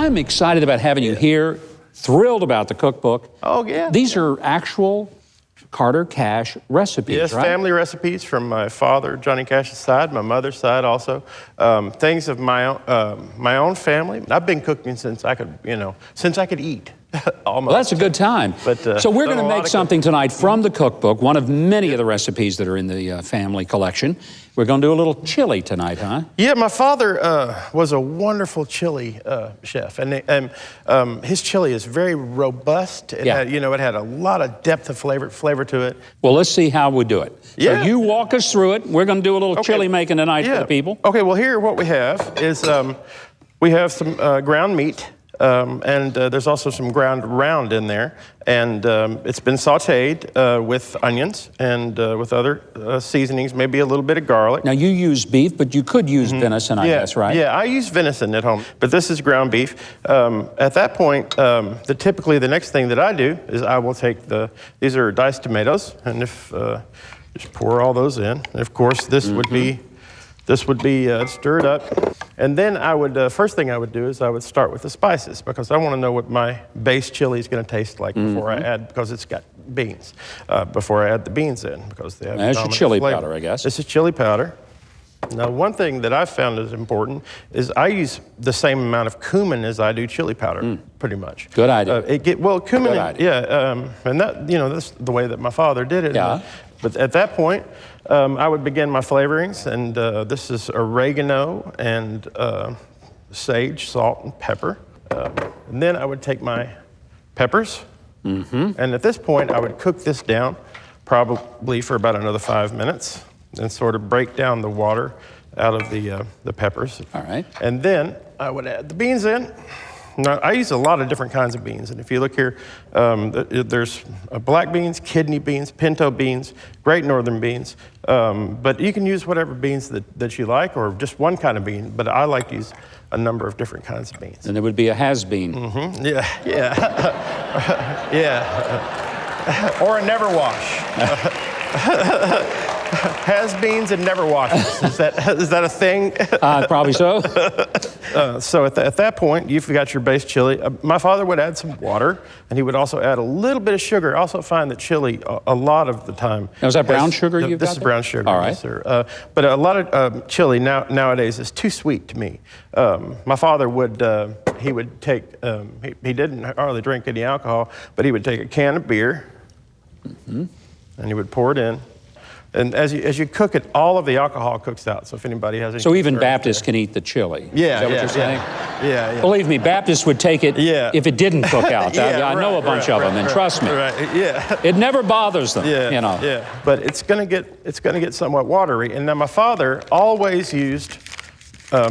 I'm excited about having you here, thrilled about the cookbook. Oh, yeah. These are actual Carter Cash recipes, yes, right? family recipes from my father, Johnny Cash's side, my mother's side also. Things of my own family. I've been cooking since I could, since I could eat. Almost. Well, that's a good time. But, so we're going to make something tonight from the cookbook, one of many of the recipes that are in the family collection. We're going to do a little chili tonight, huh? Yeah, my father was a wonderful chili chef, and his chili is very robust. It had, it had a lot of depth of flavor to it. Well, let's see how we do it. Yeah. So you walk us through it. We're going to do a little chili making tonight for the people. Okay, well, here what we have is we have some ground meat. And there's also some ground round in there, and it's been sautéed with onions and with other seasonings, maybe a little bit of garlic. Now, you use beef, but you could use venison, I guess, right? Yeah, I use venison at home, but this is ground beef. At that point, typically the next thing that I do is I will take these are diced tomatoes, and if just pour all those in. And of course, this would be stirred up. And then I would, first thing I would do is I would start with the spices, because I want to know what my base chili is going to taste like before I add, because it's got beans, before I add the beans in, because they have That's your chili powder, I guess. This is chili powder. Now, one thing that I've found is important is I use the same amount of cumin as I do chili powder, pretty much. Good idea. Cumin, Good idea. and that, that's the way that my father did it. Yeah. But at that point, I would begin my flavorings, and this is oregano and sage, salt, and pepper. And then I would take my peppers, and at this point, I would cook this down probably for about another 5 minutes, and sort of break down the water out of the peppers. All right. And then I would add the beans in. Now, I use a lot of different kinds of beans, and if you look here, there's black beans, kidney beans, pinto beans, great northern beans, but you can use whatever beans that you like, or just one kind of bean, but I like to use a number of different kinds of beans. And there would be a has-been. Yeah. Yeah. Or a never wash. Has beans and never washes. Is that a thing? Probably so. So at that point, you've got your base chili. My father would add some water, and he would also add a little bit of sugar. I also find that chili, a lot of the time... Now, is that brown sugar you've got? This is brown sugar. All right. Yes, sir. But a lot of chili nowadays is too sweet to me. My father would, he would take, he didn't hardly drink any alcohol, but he would take a can of beer, and he would pour it in. And as you cook it, all of the alcohol cooks out. So if anybody has any... So even Baptists can eat the chili. Yeah, Is that what you're saying? Yeah. Believe me, Baptists would take it if it didn't cook out. I know a bunch of them, and trust me. It never bothers them. Yeah. But it's gonna get somewhat watery. And now my father always used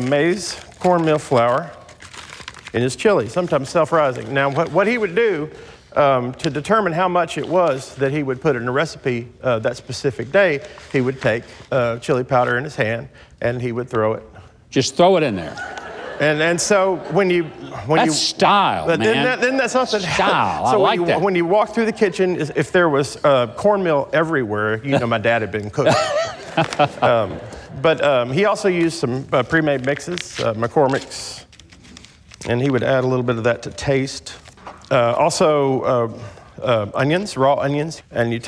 maize cornmeal flour in his chili, sometimes self-rising. Now what he would do to determine how much it was that he would put in a recipe that specific day, he would take chili powder in his hand and he would throw it. Just throw it in there. And so that's style, man. Isn't that something? Style. So I like that. When you walk through the kitchen, if there was cornmeal everywhere, my dad had been cooking. But he also used some pre-made mixes, McCormick's, and he would add a little bit of that to taste. Also, onions, raw onions, and you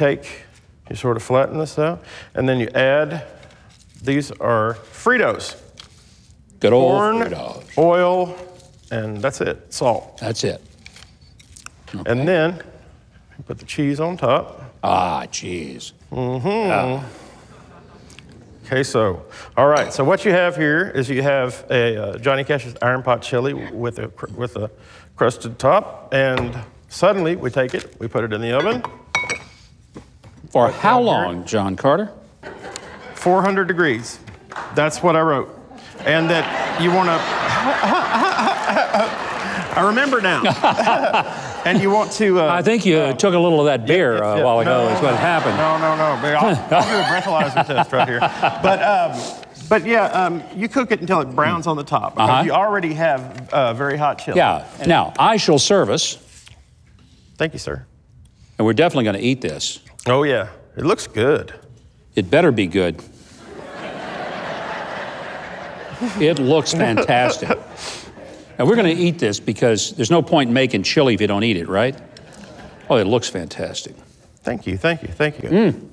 sort of flatten this out, and then you add, these are Fritos. Good old corn, Fritos. Oil, and that's it, salt. That's it. Okay. And then you put the cheese on top. Ah, cheese. Queso. All right, so what you have here is you have a Johnny Cash's Iron Pot chili with a crusted top, and suddenly we take it, we put it in the oven. For how long, John Carter? 400 degrees. That's what I wrote. And that you want to... I remember now. And you want to... I think you took a little of that beer a while ago is what happened. No. I'll do a breathalyzer test right here. But yeah, you cook it until it browns on the top. Because you already have very hot chili. Yeah. Now, I shall serve us. Thank you, sir. And we're definitely going to eat this. Oh, yeah. It looks good. It better be good. It looks fantastic. Now, we're going to eat this because there's no point in making chili if you don't eat it, right? Oh, it looks fantastic. Thank you, thank you, thank you.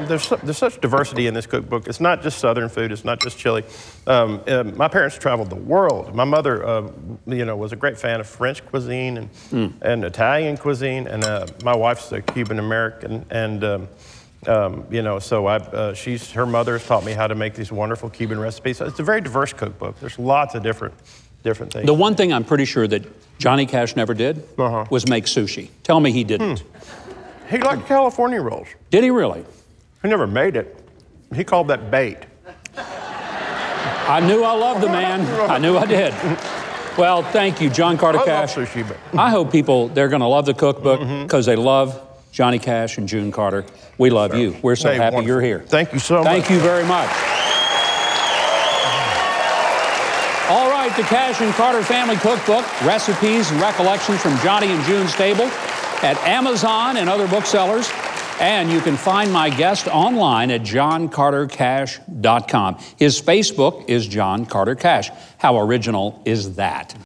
There's such diversity in this cookbook. It's not just Southern food. It's not just chili. My parents traveled the world. My mother, was a great fan of French cuisine and Italian cuisine, and my wife's a Cuban American, and so her mother has taught me how to make these wonderful Cuban recipes. So it's a very diverse cookbook. There's lots of different things. The one thing I'm pretty sure that Johnny Cash never did was make sushi. Tell me he didn't. He liked California rolls. Did he really? He never made it. He called that bait. I knew I loved the man. I knew I did. Well, thank you, John Carter Cash. I love sushi, but I hope they're going to love the cookbook because they love Johnny Cash and June Carter. We love you. We're so happy you're here. Thank you so much. Thank you very much. All right, the Cash and Carter Family Cookbook, recipes and recollections from Johnny and June's table at Amazon and other booksellers. And you can find my guest online at johncartercash.com. His Facebook is John Carter Cash. How original is that?